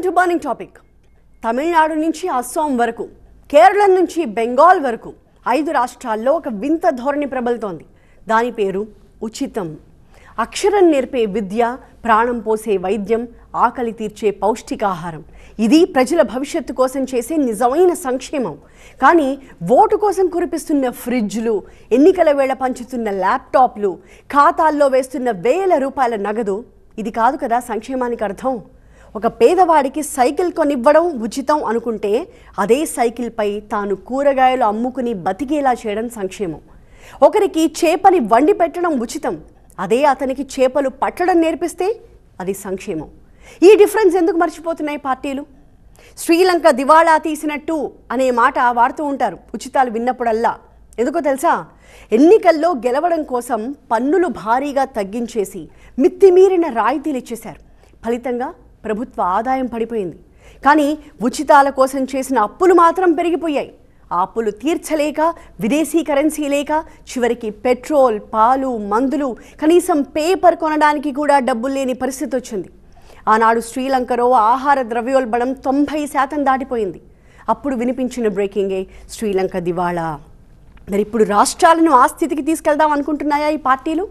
Welcome to burning topic. Tamil Nadu నుంచి అస్సాం వరకు, కేరళ నుంచి బెంగాల్ వరకు 5 రాష్ట్రాల్లో ఒక వింత ధోరణి ప్రబలుతోంది. దాని పేరు ఉచితం. అక్షరం నేర్పే విద్య, ప్రాణం పోసే వైద్యం, ఆకలి తీర్చే పౌష్టికాహారం. ఇది ప్రజల భవిష్యత్తు కోసం చేసే నిజమైన సంక్షేమం. కానీ ఓటు కోసం కురిపిస్తున్న ఫ్రిడ్జ్లు, ఎన్నికల వేళ పంచుతున్న ల్యాప్టాప్లు, ఖాతాల్లో వేస్తున్న వేల రూపాయల నగదు, ఇది కాదు కదా సంక్షేమానికి అర్థం. ఒక పేదవాడికి సైకిల్ కొనివ్వడం ఉచితం అనుకుంటే, అదే సైకిల్పై తాను కూరగాయలు అమ్ముకుని బతికేలా చేయడం సంక్షేమం. ఒకరికి చేపని వండి పెట్టడం ఉచితం, అదే అతనికి చేపలు పట్టడం నేర్పిస్తే అది సంక్షేమం. ఈ డిఫరెన్స్ ఎందుకు మర్చిపోతున్నాయి పార్టీలు? శ్రీలంక దివాళా తీసినట్టు అనే మాట వాడుతూ ఉంటారు ఉచితాలు విన్నప్పుడల్లా. ఎందుకో తెలుసా? ఎన్నికల్లో గెలవడం కోసం పన్నులు భారీగా తగ్గించేసి మిత్తిమీరిన రాయితీలు ఇచ్చేశారు. ఫలితంగా ప్రభుత్వ ఆదాయం పడిపోయింది. కానీ ఉచితాల కోసం చేసిన అప్పులు మాత్రం పెరిగిపోయాయి. ఆ అప్పులు తీర్చలేక, విదేశీ కరెన్సీ లేక చివరికి పెట్రోల్, పాలు, మందులు, కనీసం పేపర్ కొనడానికి కూడా డబ్బులు లేని పరిస్థితి వచ్చింది. ఆనాడు శ్రీలంకలో ఆహార ద్రవ్యోల్బణం 90% దాటిపోయింది. అప్పుడు వినిపించిన బ్రేకింగే శ్రీలంక దివాళా. మరి ఇప్పుడు రాష్ట్రాలను ఆ స్థితికి తీసుకెళ్దాం అనుకుంటున్నాయా ఈ పార్టీలు?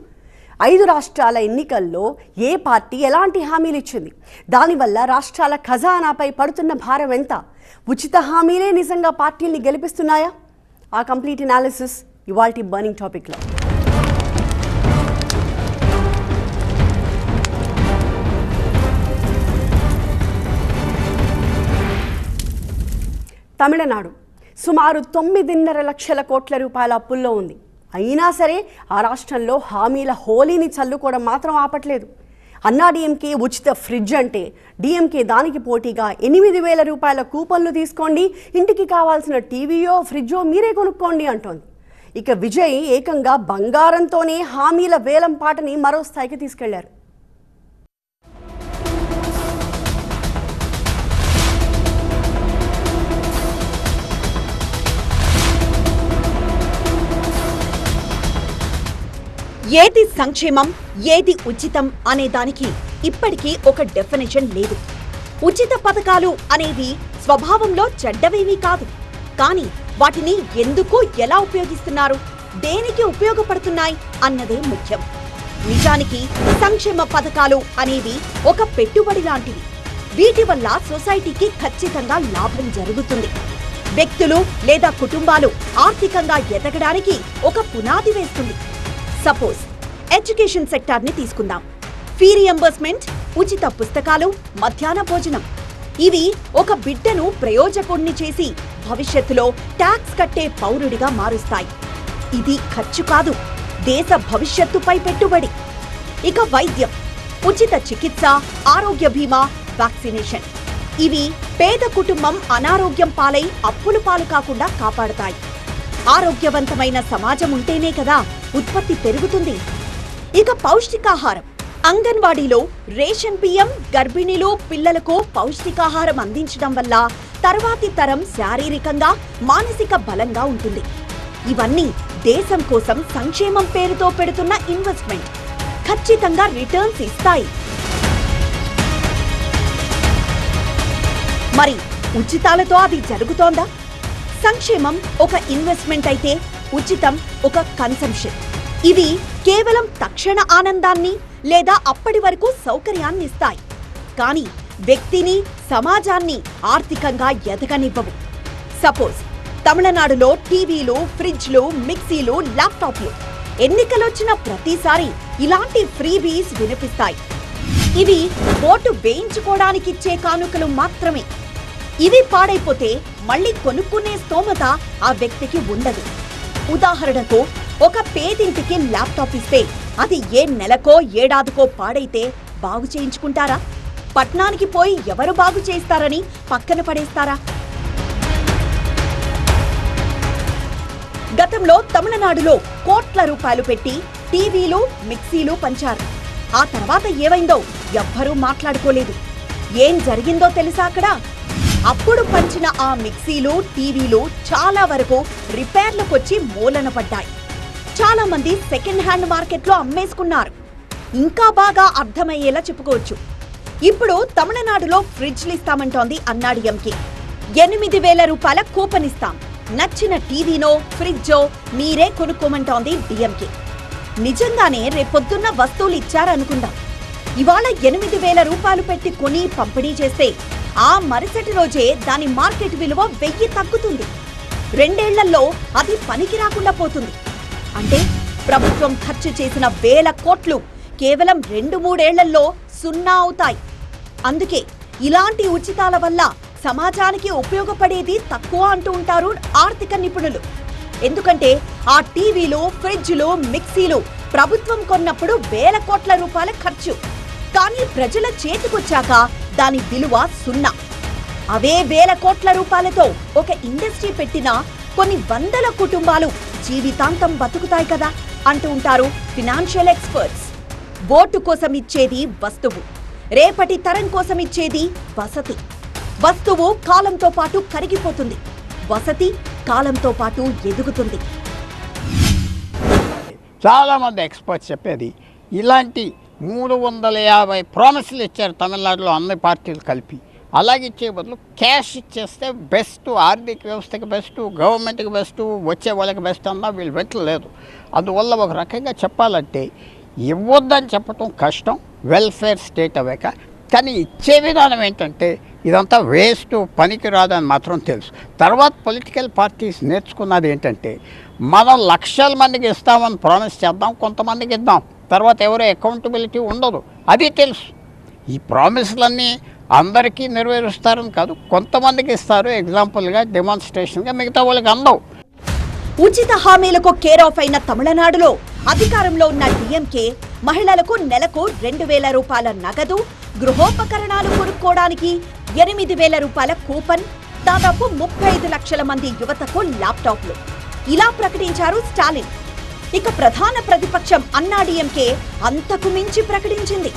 5 రాష్ట్రాల ఎన్నికల్లో ఏ పార్టీ ఎలాంటి హామీలు ఇచ్చింది? దానివల్ల రాష్ట్రాల ఖజానాపై పడుతున్న భారం ఎంత? ఉచిత హామీలే నిజంగా పార్టీల్ని గెలిపిస్తున్నాయా? ఆ కంప్లీట్ అనాలిసిస్ ఇవాల్టి బర్నింగ్ టాపిక్లో. తమిళనాడు సుమారు 9.5 లక్షల కోట్ల రూపాయల అప్పుల్లో ఉంది. అయినా సరే ఆ రాష్ట్రంలో హామీల హోలీని చల్లుకోవడం మాత్రం ఆపట్లేదు. అన్నా డిఎంకే ఉచిత ఫ్రిడ్జ్ అంటే డిఎంకే దానికి పోటీగా 8,000 రూపాయల కూపన్లు తీసుకోండి, ఇంటికి కావాల్సిన టీవీయో ఫ్రిడ్జో మీరే కొనుక్కోండి అంటోంది. ఇక విజయ్ ఏకంగా బంగారంతోనే హామీల వేలం పాటని మరో స్థాయికి తీసుకెళ్లారు. ఏది సంక్షేమం, ఏది ఉచితం అనే దానికి ఇప్పటికీ ఒక డెఫినేషన్ లేదు. ఉచిత పథకాలు అనేవి స్వభావంలో చెడ్డవేమీ కాదు. కానీ వాటిని ఎందుకు, ఎలా ఉపయోగిస్తున్నారు, దేనికి ఉపయోగపడుతున్నాయి అన్నదే ముఖ్యం. నిజానికి సంక్షేమ పథకాలు అనేవి ఒక పెట్టుబడి లాంటివి. వీటి వల్ల సొసైటీకి ఖచ్చితంగా లాభం జరుగుతుంది. వ్యక్తులు లేదా కుటుంబాలు ఆర్థికంగా ఎదగడానికి ఒక పునాది వేస్తుంది. సపోజ్ ఎడ్యుకేషన్ సెక్టార్ని తీసుకుందాం. ఫీ రియంబర్స్మెంట్, ఉచిత పుస్తకాలు, మధ్యాహ్న భోజనం, ఇవి ఒక బిడ్డను ప్రయోజకుడిని చేసి భవిష్యత్తులో ట్యాక్స్ కట్టే పౌరుడిగా మారుస్తాయి. ఇది ఖర్చు కాదు, దేశ భవిష్యత్తుపై పెట్టుబడి. ఇక వైద్యం, ఉచిత చికిత్స, ఆరోగ్య బీమా, వ్యాక్సినేషన్, ఇవి పేద కుటుంబం అనారోగ్యం పాలై అప్పుల పాలు కాకుండా కాపాడతాయి. ఆరోగ్యవంతమైన సమాజం ఉంటేనే కదా ఉత్పత్తి పెరుగుతుంది. ఇక పౌష్టికాహారం, అంగన్వాడీలో రేషన్ బియ్యం, గర్భిణీలు, పిల్లలకు పౌష్టికాహారం అందించడం వల్ల తర్వాతి తరం శారీరకంగా, మానసిక బలంగా ఉంటుంది. ఇవన్నీ దేశం కోసం సంక్షేమం పేరుతో పెడుతున్న ఇన్వెస్ట్మెంట్. ఖచ్చితంగా రిటర్న్స్ ఇస్తాయి. మరి ఉచితాలతో అది జరుగుతోందా? సంక్షేమం ఒక ఇన్వెస్ట్మెంట్ అయితే ఉచితం ఒక కన్సంప్షన్. ఇవి కేవలం తక్షణ ఆనందాన్ని లేదా అప్పటి వరకు సౌకర్యాన్ని ఇస్తాయి. కానీ వ్యక్తిని, సమాజాన్ని ఆర్థికంగా ఎదగనివ్వవు. సపోజ్ తమిళనాడులో టీవీలు, ఫ్రిడ్జ్లు, మిక్సీలు, ల్యాప్టాప్లు ఎన్నికలొచ్చిన ప్రతిసారి ఇలాంటి ఫ్రీబీస్ వినిపిస్తాయి. ఇవి ఓటు వేయించుకోవడానికిచ్చే కానుకలు మాత్రమే. ఇవి పాడైపోతే మళ్ళీ కొనుక్కునే స్తోమత ఆ వ్యక్తికి ఉండదు. ఉదాహరణకు ఒక పేదింటికి ల్యాప్టాప్ ఇస్తే అది ఏ నెలకో ఏడాదికో పాడైతే బాగు చేయించుకుంటారా? పట్నానికి పోయి ఎవరు బాగు చేస్తారని పక్కన పడేస్తారా? గతంలో తమిళనాడులో కోట్ల రూపాయలు పెట్టి టీవీలు, మిక్సీలు పంచారు. ఆ తర్వాత ఏమైందో ఎవ్వరూ మాట్లాడుకోలేదు. ఏం జరిగిందో తెలుసా అక్కడ? అప్పుడు పంచిన ఆ మిక్సీలు, టీవీలు చాలా వరకు రిపేర్లకొచ్చి మూలన పడ్డాయి. చాలా మంది సెకండ్ హ్యాండ్ మార్కెట్లో అమ్మేసుకున్నారు. ఇంకా బాగా అర్థమయ్యేలా చెప్పుకోవచ్చు. ఇప్పుడు తమిళనాడులో ఫ్రిడ్జ్లు ఇస్తామంటోంది అన్నాడీఎంకే. 8,000 రూపాయల కూపన్ ఇస్తాం, నచ్చిన టీవీనో ఫ్రిడ్జో మీరే కొనుక్కోమంటోంది డిఎంకే. నిజంగానే రేపొద్దున్న వస్తువులు ఇచ్చారనుకుందాం. ఇవాళ 8,000 రూపాయలు పెట్టి కొని పంపిణీ చేస్తే ఆ మరుసటి రోజే దాని మార్కెట్ విలువ 1000 తగ్గుతుంది. 2 ఏళ్లలో అది పనికి రాకుండా పోతుంది. అంటే ప్రభుత్వం ఖర్చు చేసిన 1000 కోట్లు కేవలం 2-3 ఏళ్లలో సున్నా అవుతాయి. అందుకే ఇలాంటి ఉచితాల వల్ల సమాజానికి ఉపయోగపడేది తక్కువ అంటూ ఉంటారు ఆర్థిక నిపుణులు. ఎందుకంటే ఆ టీవీలు, ఫ్రిడ్జ్లు, మిక్సీలు ప్రభుత్వం కొన్నప్పుడు 1000 కోట్ల రూపాయల ఖర్చు. కానీ ప్రజల చేతికొచ్చాక దాని విలువ సున్నా. అవే 1000 కోట్ల రూపాయలతో ఒక ఇండస్ట్రీ పెట్టినా కొన్ని వందల కుటుంబాలు జీవితాంతం బతుకుతాయి కదా అంటూ ఉంటారు ఫినాన్షియల్ ఎక్స్పర్ట్స్. ఓటు కోసం ఇచ్చేది వస్తువు, రేపటి తరం కోసం ఇచ్చేది వసతి. వస్తువు కాలంతో పాటు కరిగిపోతుంది, వసతి కాలంతో పాటు ఎదుగుతుంది. చాలామంది ఎక్స్పర్ట్స్ చెప్పేది ఇలాంటి 350 ప్రామిస్లు ఇచ్చారు తమిళనాడులో అన్ని పార్టీలు కలిపి. అలాగే ఇచ్చే బదులు క్యాష్ ఇచ్చేస్తే బెస్ట్, ఆర్థిక వ్యవస్థకి బెస్ట్, గవర్నమెంట్కి బెస్ట్, వచ్చే వాళ్ళకి బెస్ట్ అన్నా వీళ్ళు పెట్టలేదు. అందువల్ల ఒక రకంగా చెప్పాలంటే ఇవ్వద్దని చెప్పటం కష్టం, వెల్ఫేర్ స్టేట్ అవ్వక. కానీ ఇచ్చే విధానం ఏంటంటే ఇదంతా వేస్ట్, పనికి రాదని మాత్రం తెలుసు. తర్వాత పొలిటికల్ పార్టీస్ నేర్చుకున్నది ఏంటంటే మనం లక్షల మందికి ఇస్తామని ప్రామిస్ చేద్దాం, కొంతమందికి ఇద్దాం, తర్వాత ఎవరో అకౌంటబిలిటీ ఉండదు, అది తెలుసు. ఈ ప్రామిస్లన్నీ అందరికీ నెరవేరుస్తారని కాదు, కొంతమందికి ఇస్తారు, ఎగ్జాంపుల్గా డెమాన్స్ట్రేషన్గా, మిగతా వాళ్ళకి అందవు. ఉచిత హామీలకు కేర్ ఆఫ్ అయిన తమిళనాడులో అధికారంలో ఉన్న డిఎంకే మహిళలకు నెలకు 2,000 రూపాయల నగదు, గృహోపకరణాలు కొనుక్కోవడానికి 8,000 రూపాయల కూపన్, దాదాపు 35 లక్షల మంది యువతకు ల్యాప్టాప్లు ఇలా ప్రకటించారు స్టాలిన్. ఇక ప్రధాన ప్రతిపక్షం అన్నాడీఎంకే అంతకు మించి ప్రకటించింది.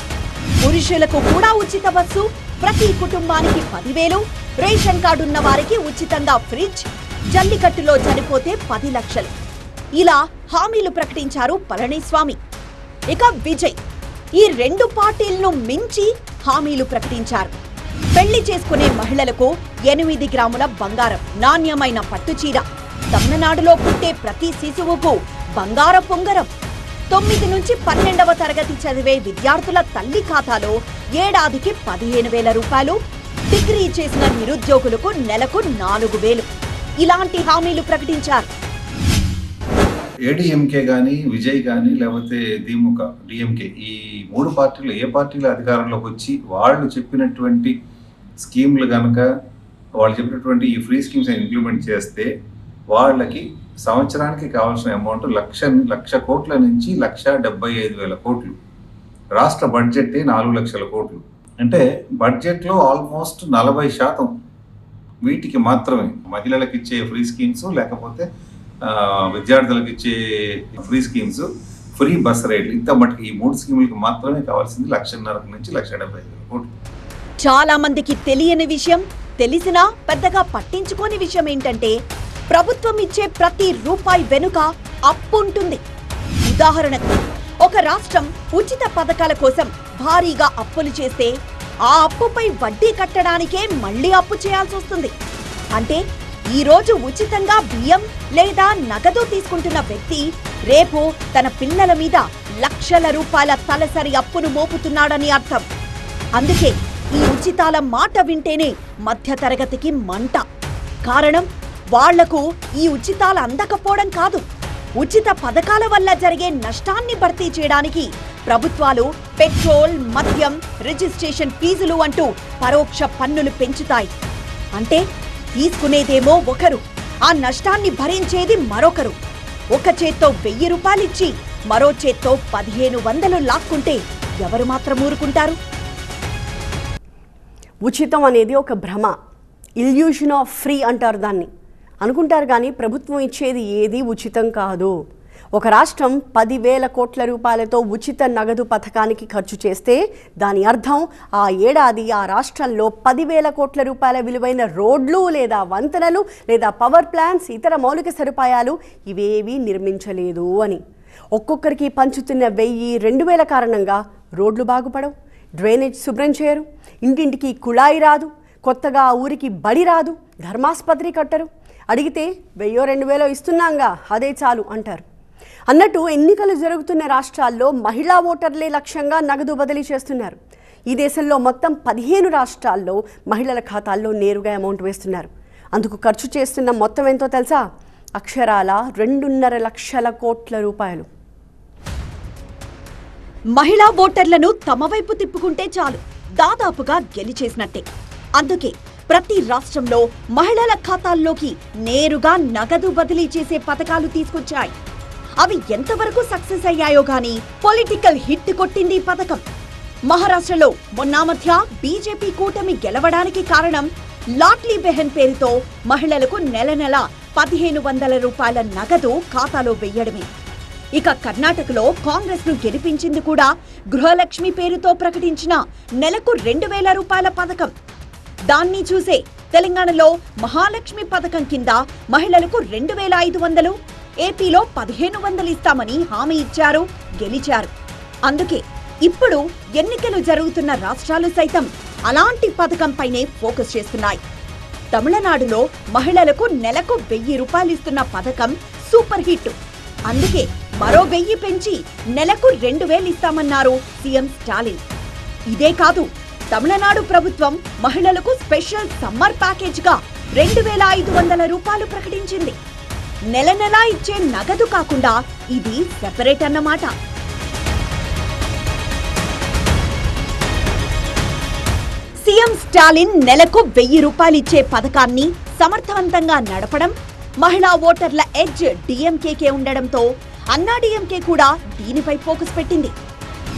పురుషులకు కూడా ఉచిత బస్సు, ప్రతి కుటుంబానికి 10,000, రేషన్ కార్డున్న వారికి ఉచితంగా ఫ్రిడ్జ్, జల్లికట్టులో చనిపోతే 10 లక్షలు ఇలా హామీలు ప్రకటించారు పళనిస్వామి. ఇక విజయ్ ఈ 2 పార్టీలను మించి హామీలు ప్రకటించారు. పెళ్లి చేసుకునే మహిళలకు 8 గ్రాముల బంగారం, నాణ్యమైన పట్టుచీర, తమిళనాడులో పుట్టే ప్రతి శిశువుకు బంగార పొంగరం, 9 నుంచి 12వ తరగతి చదివే విద్యార్థుల తల్లి ఖాతాలో ఏడాదికి 15,000 రూపాయలు, డిగ్రీ చేసిన నిరుద్యోగులకు నెలకు 4,000 ఇలాంటి హామీలు ప్రకటించారు. ఏడీఎంకే కానీ, విజయ్ కానీ, లేకపోతే దిముక డిఎంకే, ఈ 3 పార్టీలు ఏ పార్టీలు అధికారంలోకి వచ్చి వాళ్ళు చెప్పినటువంటి స్కీమ్లు కనుక, వాళ్ళు చెప్పినటువంటి ఈ ఫ్రీ స్కీమ్స్ ఇంప్లిమెంట్ చేస్తే వాళ్ళకి సంవత్సరానికి కావాల్సిన అమౌంట్ 1,00,00,000 కోట్ల నుంచి 1,75,000 కోట్లు. రాష్ట్ర బడ్జెట్ 4 లక్షల కోట్లు. అంటే బడ్జెట్లో ఆల్మోస్ట్ 40% వీటికి మాత్రమే, మహిళలకు ఇచ్చే ఫ్రీ స్కీమ్స్, లేకపోతే విద్యార్థులకు ఇచ్చే ఫ్రీ స్కీమ్స్, ఫ్రీ బస్ రైడ్లు, ఇంత మటుకు ఈ 3 స్కీములకు మాత్రమే కావాల్సింది 1,50,000 నుంచి 1,75,000 కోట్లు. చాలా మందికి తెలియని విషయం, తెలిసినా పెద్దగా పట్టించుకోని విషయం ఏంటంటే ప్రభుత్వం ఇచ్చే ప్రతి రూపాయి వెనుక అప్పు ఉంటుంది. ఉదాహరణకు ఒక రాష్ట్రం ఉచిత పథకాల కోసం భారీగా అప్పులు చేస్తే ఆ అప్పుపై వడ్డీ కట్టడానికే మళ్లీ అప్పు చేయాల్సి వస్తుంది. అంటే ఈ రోజు ఉచితంగా బియ్యం లేదా నగదు తీసుకుంటున్న వ్యక్తి రేపు తన పిల్లల మీద లక్షల రూపాయల తలసరి అప్పును మోపుతున్నాడని అర్థం. అందుకే ఈ ఉచితాల మాట వింటేనే మధ్యతరగతికి మంట. కారణం వాళ్లకు ఈ ఉచితాలు అందకపోవడం కాదు, ఉచిత పథకాల వల్ల జరిగే నష్టాన్ని భర్తీ చేయడానికి ప్రభుత్వాలు పెట్రోల్, మద్యం, రిజిస్ట్రేషన్ ఫీజులు అంటూ పరోక్ష పన్నులు పెంచుతాయి. అంటే తీసుకునేదేమో ఒకరు, ఆ నష్టాన్ని భరించేది మరొకరు. ఒక చేత్తో 1,000 రూపాయలిచ్చి మరో చేత్తో 1,500 లాక్కుంటే ఎవరు మాత్రం ఊరుకుంటారు? ఉచితం అనేది ఒక భ్రమ, ఇల్యూషన్ ఆఫ్ ఫ్రీ అంటారు దాన్ని. అనుకుంటారు కానీ ప్రభుత్వం ఇచ్చేది ఏది ఉచితం కాదు. ఒక రాష్ట్రం 10,000 కోట్ల రూపాయలతో ఉచిత నగదు పథకానికి ఖర్చు చేస్తే దాని అర్థం ఆ ఏడాది ఆ రాష్ట్రంలో 10,000 కోట్ల రూపాయల విలువైన రోడ్లు లేదా వంతెనలు లేదా పవర్ ప్లాంట్స్, ఇతర మౌలిక సదుపాయాలు ఇవేవీ నిర్మించలేదు అని. ఒక్కొక్కరికి పంచుతున్న 1,000, 2,000 కారణంగా రోడ్లు బాగుపడవు, డ్రైనేజ్ శుభ్రం చేయరు, ఇంటింటికి కుళాయి రాదు, కొత్తగా ఆ ఊరికి బడి రాదు, ధర్మాస్పత్రి కట్టరు, అడిగితే 1000-2000 ఇస్తున్నాంగా అదే చాలు అంటారు. అన్నట్టు ఎన్నికలు జరుగుతున్న రాష్ట్రాల్లో మహిళా ఓటర్లే లక్ష్యంగా నగదు బదిలీ చేస్తున్నారు. ఈ దేశంలో మొత్తం 15 రాష్ట్రాల్లో మహిళల ఖాతాల్లో నేరుగా అమౌంట్ వేస్తున్నారు. అందుకు ఖర్చు చేస్తున్న మొత్తం ఎంతో తెలుసా? అక్షరాల 2.5 లక్షల కోట్ల రూపాయలు. మహిళా ఓటర్లను తమ వైపు తిప్పుకుంటే చాలు, దాదాపుగా గెలిచేసినట్టే. అందుకే ప్రతి రాష్ట్రంలో మహిళల ఖాతాల్లోకి నేరుగా నగదు బదిలీ చేసే పథకాలు తీసుకొచ్చాయి. అవి ఎంతవరకు సక్సెస్ అయ్యాయో గానీ పొలిటికల్ హిట్ కొట్టింది ఈ పథకం. మహారాష్ట్రలో మొన్న మధ్య బీజేపీ కూటమి గెలవడానికి కారణం లాట్లీ బెహన్ పేరుతో మహిళలకు నెల 1500 రూపాయల నగదు ఖాతాలో వెయ్యడమే. ఇక కర్ణాటకలో కాంగ్రెస్ ను గెలిపించింది కూడా గృహలక్ష్మి పేరుతో ప్రకటించిన నెలకు 2000 రూపాయల పథకం. దాన్ని చూసే తెలంగాణలో మహాలక్ష్మి పథకం కింద మహిళలకు 2500, ఏపీలో 1500 ఇస్తామని హామీ ఇచ్చారు, గెలిచారు. అందుకే ఇప్పుడు ఎన్నికలు జరుగుతున్న రాష్ట్రాలు సైతం అలాంటి పథకంపైనే ఫోకస్ చేస్తున్నాయి. తమిళనాడులో మహిళలకు నెలకు 1000 రూపాయలు ఇస్తున్న పథకం సూపర్ హిట్. అందుకే మరో 1000 పెంచి నెలకు 2000 ఇస్తామన్నారు సీఎం స్టాలిన్. ఇదే కాదు, తమిళనాడు ప్రభుత్వం మహిళలకు స్పెషల్ సమ్మర్ ప్యాకేజ్ గా 2500 రూపాయలు ప్రకటించింది. నెల ఇచ్చే నగదు కాకుండా ఇది సెపరేట్ అన్నమాట. సీఎం స్టాలిన్ నెలకు 1000 రూపాయలు ఇచ్చే పథకాన్ని సమర్థవంతంగా నడపడం, మహిళా ఓటర్ల ఎడ్జ్ డీఎంకేకే ఉండడంతో అన్నాడీఎంకే కూడా దీనిపై ఫోకస్ పెట్టింది.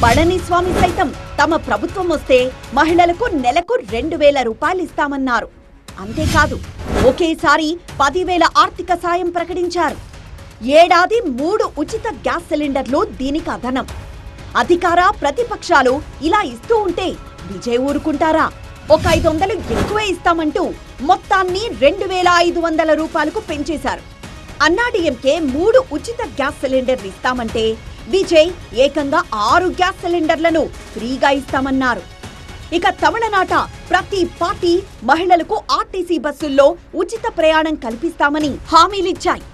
పళనిస్వామి సైతం తమ ప్రభుత్వం వస్తే మహిళలకు నెలకు 2000 రూపాయలు ఇస్తామన్నారు. అంతేకాదు, ఒకేసారి 10,000 ఆర్థిక సాయం ప్రకటించారు. ఏడాది 3 ఉచిత గ్యాస్ సిలిండర్లు దీనికి అదనం. అధికార ప్రతిపక్షాలు ఇలా ఇస్తూ ఉంటే విజయ్ ఊరుకుంటారా? ఒక 500 ఎక్కువే ఇస్తామంటూ మొత్తాన్ని 2500 రూపాయలకు పెంచేశారు. అన్నాడీఎంకే 3 ఉచిత గ్యాస్ సిలిండర్లు ఇస్తామంటే విజయ్ ఏకంగా 6 గ్యాస్ సిలిండర్లను ఫ్రీగా ఇస్తామన్నారు. ఇక తమిళనాట ప్రతి పార్టీ మహిళలకు ఆర్టీసీ బస్సుల్లో ఉచిత ప్రయాణం కల్పిస్తామని హామీలిచ్చాయి.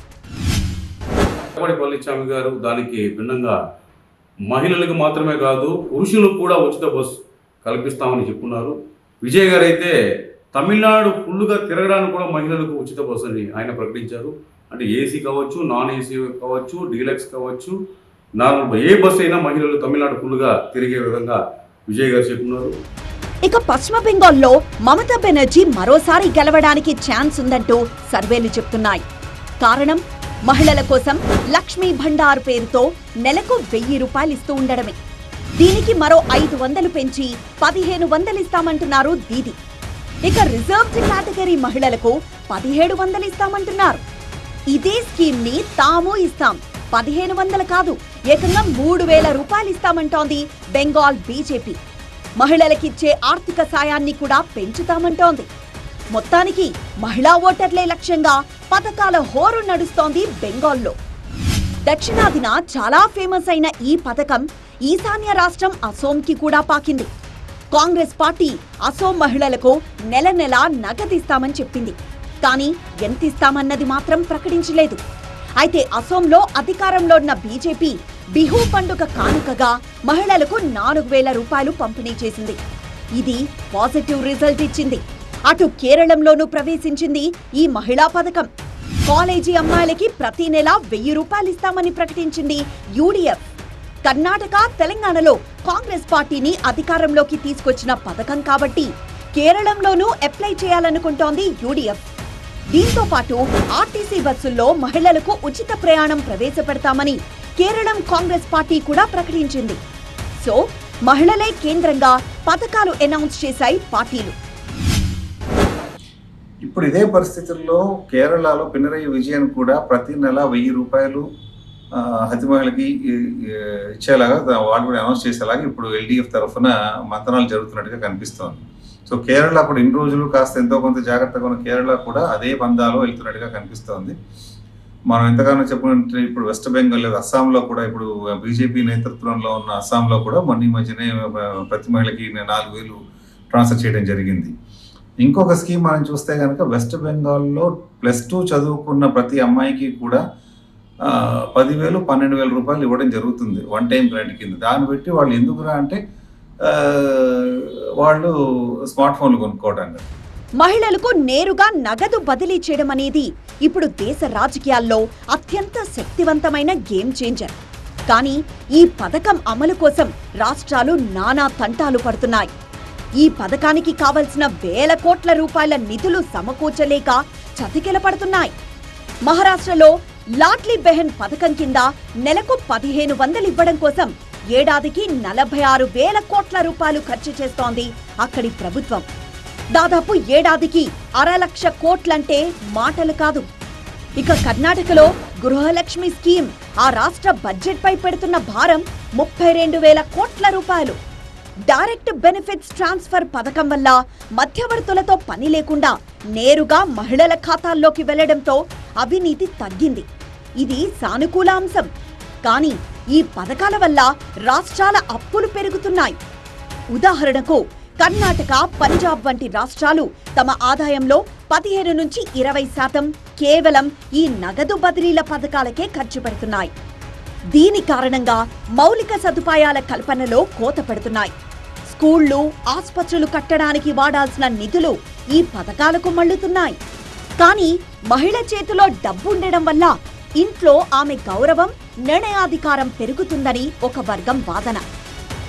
పళనిస్వామి గారు దానికి భిన్నంగా మహిళలకు మాత్రమే కాదు పురుషులకు కూడా ఉచిత బస్సు కల్పిస్తామని చెప్పున్నారు. విజయ్ గారు అయితే తమిళనాడు ఫుల్గా తిరగడానికి కూడా మహిళలకు ఉచిత బస్సు అని ఆయన ప్రకటించారు. అంటే ఏసీ కావచ్చు, నాన్ ఏసీ కావచ్చు, డీలక్స్ కావచ్చు, నార్మల్ ఏ బస్సు అయినా మహిళలు తమిళనాడు ఫుల్గా తిరిగే విధంగా విజయ్ గారు చెప్పున్నారు. ఇక పశ్చిమ బెంగాల్లో మమతా బెనర్జీ మరోసారి గెలవడానికి ఛాన్స్ ఉందంటూ సర్వేలు చెప్తున్నాయి. కారణం మహిళల కోసం లక్ష్మీ భండార్ పేరుతో నెలకు 1000 రూపాయలు ఇస్తూ ఉండడమే. దీనికి మరో 500 పెంచి 1500 ఇస్తామంటున్నారు దీది. ఇక రిజర్వ్డ్ కేటగిరీ మహిళలకు 1700 ఇస్తామంటున్నారు. ఇదే స్కీమ్ ని తాము ఇస్తాం, 1500 కాదు ఏకంగా 3000 రూపాయలు ఇస్తామంటోంది బెంగాల్ బీజేపీ. మహిళలకిచ్చే ఆర్థిక సాయాన్ని కూడా పెంచుతామంటోంది. మొత్తానికి మహిళా ఓటర్లే లక్ష్యంగా పథకాల హోరు నడుస్తోంది బెంగాల్లో. దక్షిణాదిన చాలా ఫేమస్ అయిన ఈ పథకం ఈశాన్య రాష్ట్రం అసోంకి కూడా పాకింది. కాంగ్రెస్ పార్టీ అసోం మహిళలకు నెల నగదిస్తామని చెప్పింది. కానీ ఎంతిస్తామన్నది మాత్రం ప్రకటించలేదు. అయితే అసోంలో అధికారంలో ఉన్న బీజేపీ బిహు పండుగ కానుకగా మహిళలకు 4000 రూపాయలు పంపిణీ చేసింది. ఇది పాజిటివ్ రిజల్ట్ ఇచ్చింది. అటు కేరళంలోనూ ప్రవేశించింది ఈ మహిళా పథకం. కాలేజీ అమ్మాయిలకి ప్రతి నెల 1000 రూపాయలు ఇస్తామని ప్రకటించింది యూడీఎఫ్. కర్ణాటక, తెలంగాణలో కాంగ్రెస్ పార్టీని అధికారంలోకి తీసుకొచ్చిన పథకం కాబట్టి కేరళంలోనూ అప్లై చేయాలనుకుంటోంది యూడీఎఫ్. దీంతో పాటు ఆర్టీసీ బస్సుల్లో మహిళలకు ఉచిత ప్రయాణం ప్రవేశపెడతామని కేరళం కాంగ్రెస్ పార్టీ కూడా ప్రకటించింది. సో మహిళలే కేంద్రంగా పథకాలు అనౌన్స్ చేశాయి పార్టీలు. ఇప్పుడు ఇదే పరిస్థితుల్లో కేరళలో పినరయి విజయన్ కూడా ప్రతి నెల 1000 రూపాయలు హతి మహిళకి ఇచ్చేలాగా వాళ్ళు కూడా అనౌన్స్ చేసేలాగా ఇప్పుడు ఎల్డీఎఫ్ తరఫున మంతనాలు జరుగుతున్నట్టుగా కనిపిస్తోంది. సో కేరళ అప్పుడు ఇన్ని రోజులు కాస్త ఎంతో కొంత జాగ్రత్తగా ఉన్న కేరళ కూడా అదే బంధాలో వెళ్తున్నట్టుగా కనిపిస్తోంది. మనం ఎంతగానో చెప్పుకుంటే ఇప్పుడు వెస్ట్ బెంగాల్ లేదా అస్సాంలో కూడా ఇప్పుడు బీజేపీ నేతృత్వంలో ఉన్న అస్సాంలో కూడా మొన్న ఈ మధ్యనే ప్రతి మహిళకి 4,000 ట్రాన్స్ఫర్ చేయడం జరిగింది. ఇంకొక స్కీమ్ మనం చూస్తే కనుక వెస్ట్ బెంగాల్లో +2 చదువుకున్న ప్రతి అమ్మాయికి కూడా 10,000, 12,000 రూపాయలు ఇవ్వడం జరుగుతుంది వన్ టైం గ్రాంట్ కింద. దాన్ని బట్టి వాళ్ళు ఎందుకురా అంటే వాళ్ళు స్మార్ట్ ఫోన్లు కొనుక్కోవడానికి. మహిళలకు నేరుగా నగదు బదిలీ చేయడం అనేది ఇప్పుడు దేశ రాజకీయాల్లో అత్యంత శక్తివంతమైన గేమ్ చేంజర్. కానీ ఈ పథకం అమలు కోసం రాష్ట్రాలు నానా తంటాలు పడుతున్నాయి. ఈ పథకానికి కావలసిన వేల కోట్ల రూపాయల నిధులు సమకూర్చలేక చతికిల పడుతున్నాయి. మహారాష్ట్రలో లాడ్లీ బెహన్ పథకం కింద నెలకు 1,500 ఇవ్వడం కోసం ఏడాదికి 46,000 కోట్ల రూపాయలు ఖర్చు చేస్తోంది అక్కడి ప్రభుత్వం. దాదాపు ఏడాదికి 1,00,000 కోట్లంటే మాటలు కాదు. ఇక కర్ణాటకలో గృహలక్ష్మి స్కీమ్ ఆ రాష్ట్ర బడ్జెట్ పై పెడుతున్న భారం 32,000 కోట్ల రూపాయలు. డైరెక్ట్ బెనిఫిట్స్ ట్రాన్స్ఫర్ పథకం వల్ల మధ్యవర్తులతో పని లేకుండా నేరుగా మహిళల ఖాతాల్లోకి వెళ్లడంతో అవినీతి తగ్గింది. ఇది సానుకూల అంశం. కానీ ఈ పథకాల వల్ల రాష్ట్రాల అప్పులు పెరుగుతున్నాయి. ఉదాహరణకు కర్ణాటక, పంజాబ్ వంటి రాష్ట్రాలు తమ ఆదాయంలో 15 నుంచి 20% కేవలం ఈ నగదు బదిలీల పథకాలకే ఖర్చు పెడుతున్నాయి. దీని కారణంగా మౌలిక సదుపాయాల కల్పనలో కోత పెడుతున్నాయి. స్కూళ్లు, ఆస్పత్రులు కట్టడానికి వాడాల్సిన నిధులు ఈ పథకాలకు మళ్లుతున్నాయి. కానీ మహిళ చేతిలో డబ్బుండడం వల్ల ఇంట్లో ఆమె గౌరవం, నిర్ణయాధికారం పెరుగుతుందని ఒక వర్గం వాదన.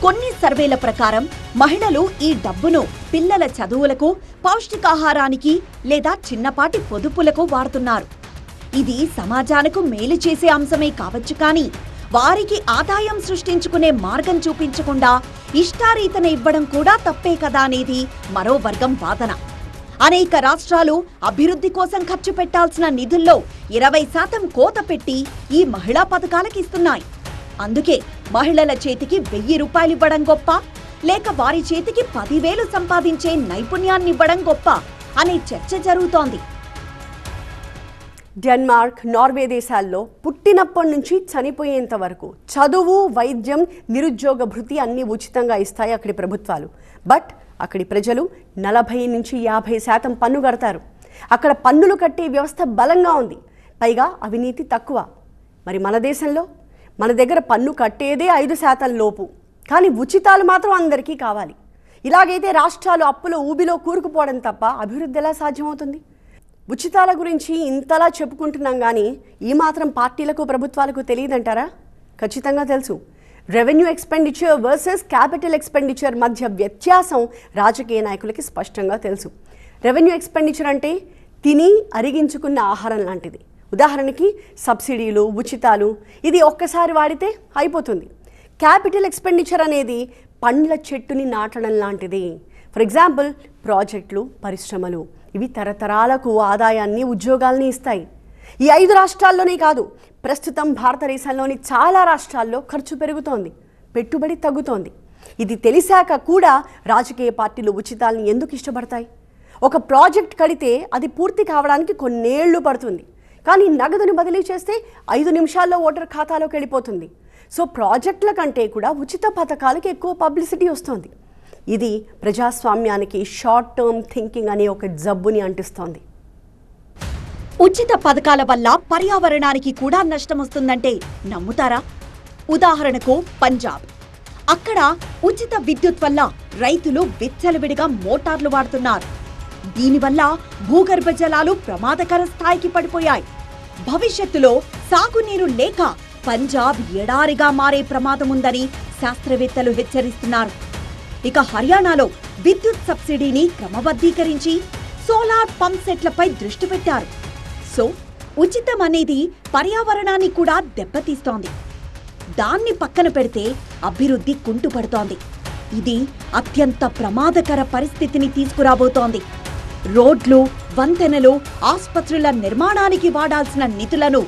కొన్ని సర్వేల ప్రకారం మహిళలు ఈ డబ్బును పిల్లల చదువులకు, పౌష్టికాహారానికి లేదా చిన్నపాటి పొదుపులకు వాడుతున్నారు. ఇది సమాజానికి మేలు చేసే అంశమే కావచ్చు, కానీ వారికి ఆదాయం సృష్టించుకునే మార్గం చూపించకుండా ఇష్టారీతన ఇవ్వడం కూడా తప్పే కదా అనేది మరో వర్గం వాదన. అనేక రాష్ట్రాలు అభివృద్ధి కోసం ఖర్చు పెట్టాల్సిన నిధుల్లో 20% కోత పెట్టి ఈ మహిళా పథకాలకు ఇస్తున్నాయి. అందుకే మహిళల చేతికి 1,000 రూపాయలు ఇవ్వడం గొప్ప, లేక వారి చేతికి 10,000 సంపాదించే నైపుణ్యాన్ని ఇవ్వడం గొప్ప అనే చర్చ జరుగుతోంది. డెన్మార్క్, నార్వే దేశాల్లో పుట్టినప్పటి నుంచి చనిపోయేంత వరకు చదువు, వైద్యం, నిరుద్యోగ భృతి అన్నీ ఉచితంగా ఇస్తాయి అక్కడి ప్రభుత్వాలు. బట్ అక్కడి ప్రజలు 40 నుంచి 50% పన్ను కడతారు. అక్కడ పన్నులు కట్టే వ్యవస్థ బలంగా ఉంది, పైగా అవినీతి తక్కువ. మరి మన దేశంలో మన దగ్గర పన్ను కట్టేదే 5% లోపు, కానీ ఉచితాలు మాత్రం అందరికీ కావాలి. ఇలాగైతే రాష్ట్రాలు అప్పుల ఊబిలో కూరుకుపోవడం తప్ప అభివృద్ధి ఎలా సాధ్యమవుతుంది? ఉచితాల గురించి ఇంతలా చెప్పుకుంటున్నాం, కానీ ఈ మాత్రం పార్టీలకు, ప్రభుత్వాలకు తెలియదంటారా? ఖచ్చితంగా తెలుసు. Revenue expenditure versus capital expenditure మధ్య వ్యత్యాసం రాజకీయ నాయకులకి స్పష్టంగా తెలుసు. రెవెన్యూ ఎక్స్పెండిచర్ అంటే తిని అరిగించుకున్న ఆహారం లాంటిది. ఉదాహరణకి సబ్సిడీలు, ఉచితాలు, ఇది ఒక్కసారి వాడితే అయిపోతుంది. క్యాపిటల్ ఎక్స్పెండిచర్ అనేది పండ్ల చెట్టుని నాటడం లాంటిది. ఫర్ ఎగ్జాంపుల్ ప్రాజెక్టులు, పరిశ్రమలు, ఇవి తరతరాలకు ఆదాయాన్ని, ఉద్యోగాల్ని ఇస్తాయి. ఈ 5 రాష్ట్రాల్లోనే కాదు, ప్రస్తుతం భారతదేశంలోని చాలా రాష్ట్రాల్లో ఖర్చు పెరుగుతోంది, పెట్టుబడి తగ్గుతోంది. ఇది తెలిసాక కూడా రాజకీయ పార్టీలు ఉచితాలను ఎందుకు ఇష్టపడతాయి? ఒక ప్రాజెక్ట్ కడితే అది పూర్తి కావడానికి కొన్నేళ్లు పడుతుంది, కానీ నగదును బదిలీ చేస్తే 5 నిమిషాల్లో ఓటర్ ఖాతాలోకి వెళ్ళిపోతుంది. సో ప్రాజెక్టుల కంటే కూడా ఉచిత పథకాలకు ఎక్కువ పబ్లిసిటీ వస్తుంది. ఇది ప్రజాస్వామ్యానికి షార్ట్ టర్మ్ థింకింగ్ అనే ఒక జబ్బుని అంటిస్తోంది. ఉచిత పథకాల వల్ల పర్యావరణానికి కూడా నష్టం వస్తుందంటే నమ్ముతారా? ఉదాహరణకు పంజాబ్. అక్కడ ఉచిత విద్యుత్ వల్ల రైతులు విచ్చలవిడిగా మోటార్లు వాడుతున్నారు. దీనివల్ల భూగర్భ జలాలు ప్రమాదకర స్థాయికి పడిపోయాయి. భవిష్యత్తులో సాగునీరు లేక పంజాబ్ ఎడారిగా మారే ప్రమాదం ఉందని శాస్త్రవేత్తలు హెచ్చరిస్తున్నారు. ఇక హర్యానాలో విద్యుత్ సబ్సిడీని క్రమబద్ధీకరించి సోలార్ పంప్ సెట్లపై దృష్టి పెట్టారు. సో ఉచితం అనేది పర్యావరణాన్ని కూడా దెబ్బతీస్తోంది. దాన్ని పక్కన పెడితే అభివృద్ధి కుంటుపడుతోంది. ఇది అత్యంత ప్రమాదకర పరిస్థితిని తీసుకురాబోతోంది. రోడ్లు, వంతెనలు, ఆస్పత్రుల నిర్మాణానికి వాడాల్సిన నిధులను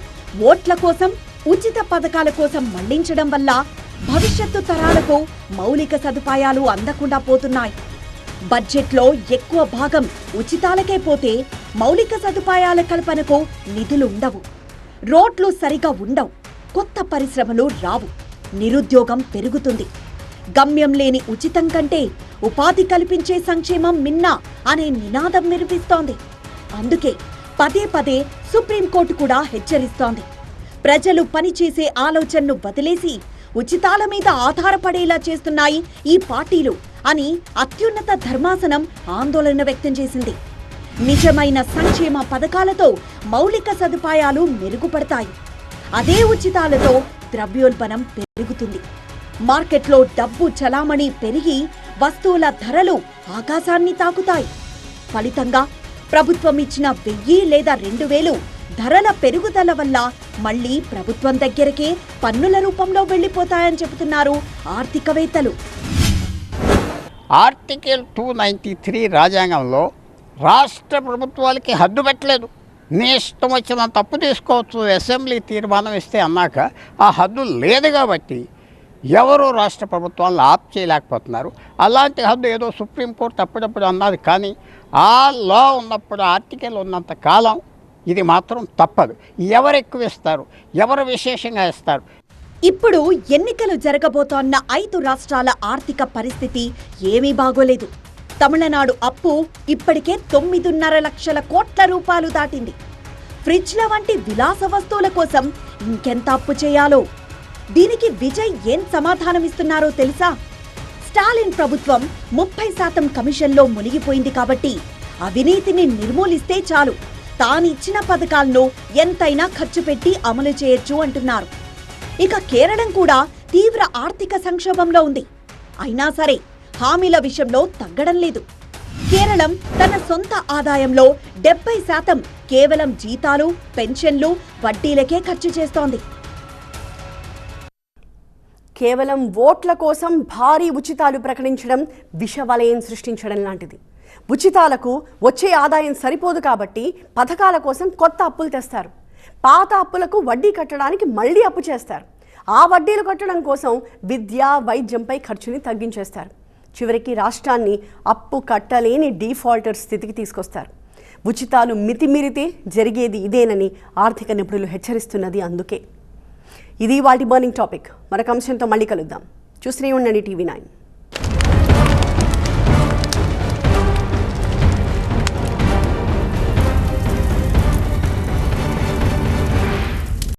ఓట్ల కోసం, ఉచిత పథకాల కోసం మళ్లించడం వల్ల భవిష్యత్తు తరాలకు మౌలిక సదుపాయాలు అందకుండా పోతున్నాయి. బడ్జెట్లో ఎక్కువ భాగం ఉచితాలకే పోతే మౌలిక సదుపాయాల కల్పనకు నిధులు ఉండవు. రోడ్లు సరిగా ఉండవు, కొత్త పరిశ్రమలు రావు, నిరుద్యోగం పెరుగుతుంది. గమ్యం లేని ఉచితం కంటే ఉపాధి కల్పించే సంక్షేమం మిన్నా అనే నినాదం వినిపిస్తోంది. అందుకే పదే పదే సుప్రీంకోర్టు కూడా హెచ్చరిస్తోంది. ప్రజలు పనిచేసే ఆలోచనను వదిలేసి ఉచితాల మీద ఆధారపడేలా చేస్తున్నాయి ఈ పార్టీలు అని అత్యున్నత ధర్మాసనం ఆందోళన వ్యక్తం చేసింది. నిజమైన సంక్షేమ పథకాలతో మౌలిక సదుపాయాలు మెరుగుపడతాయి. అదే ఉచితాలతో ద్రవ్యోల్బణం పెరుగుతుంది. మార్కెట్లో డబ్బు చలామణి పెరిగి వస్తువుల ధరలు ఆకాశాన్ని తాకుతాయి. ఫలితంగా ప్రభుత్వం ఇచ్చిన 1000 లేదా 2000 ధరల పెరుగుదల వల్ల మళ్లీ ప్రభుత్వం దగ్గరకే పన్నుల రూపంలో వెళ్లిపోతాయని చెబుతున్నారు ఆర్థికవేత్తలు. ఆర్టికల్ 293 రాజ్యాంగంలో రాష్ట్ర ప్రభుత్వాలకి హద్దు పెట్టలేదు. నీ ఇష్టం వచ్చిన తప్పు తీసుకోవచ్చు, అసెంబ్లీ తీర్మానం ఇస్తే అన్నాక ఆ హద్దు లేదు కాబట్టి ఎవరు రాష్ట్ర ప్రభుత్వాలను ఆప్ చేయలేకపోతున్నారు. అలాంటి హద్దు ఏదో సుప్రీంకోర్టు అప్పుడప్పుడు అన్నది, కానీ ఆ లా ఉన్నప్పుడు ఆర్టికల్ ఉన్నంత కాలం ఇది మాత్రం తప్పదు. ఎవరు ఎక్కువ ఇస్తారు, ఎవరు విశేషంగా ఇస్తారు. ఇప్పుడు ఎన్నికలు జరగబోతోన్న 5 రాష్ట్రాల ఆర్థిక పరిస్థితి ఏమీ బాగోలేదు. తమిళనాడు అప్పు ఇప్పటికే 9.5 లక్షల కోట్ల రూపాయలు దాటింది. ఫ్రిడ్జ్ల వంటి విలాస వస్తువుల కోసం ఇంకెంత అప్పు చేయాలో. దీనికి విజయ్ ఏం సమాధానమిస్తున్నారో తెలుసా? స్టాలిన్ ప్రభుత్వం 30% కమిషన్లో మునిగిపోయింది కాబట్టి అవినీతిని నిర్మూలిస్తే చాలు, తానిచ్చిన పథకాలను ఎంతైనా ఖర్చు పెట్టి అమలు చేయొచ్చు అంటున్నారు. ఇక కేరళం కూడా తీవ్ర ఆర్థిక సంక్షోభంలో ఉంది. అయినా సరే హామీల విషయంలో తగ్గడం లేదు. కేరళం తన సొంత ఆదాయంలో 70% కేవలం జీతాలు, పెన్షన్లు, వడ్డీలకే ఖర్చు చేస్తోంది. కేవలం ఓట్ల కోసం భారీ ఉచితాలు ప్రకటించడం విషవలయం సృష్టించడం లాంటిది. ఉచితాలకు వచ్చే ఆదాయం సరిపోదు కాబట్టి పథకాల కోసం కొత్త అప్పులు తెస్తారు. పాత అప్పులకు వడ్డీ కట్టడానికి మళ్లీ అప్పు చేస్తారు. ఆ వడ్డీలు కట్టడం కోసం విద్య, వైద్యంపై ఖర్చుని తగ్గించేస్తారు. చివరికి రాష్ట్రాన్ని అప్పు కట్టలేని డిఫాల్టర్ స్థితికి తీసుకొస్తారు. ఉచితాలు మితిమీరితే జరిగేది ఇదేనని ఆర్థిక నిపుణులు హెచ్చరిస్తున్నది అందుకే. ఇది వాటి బర్నింగ్ టాపిక్. మరొక అంశంతో మళ్ళీ కలుద్దాం. చూస్తూనే ఉండండి TV9.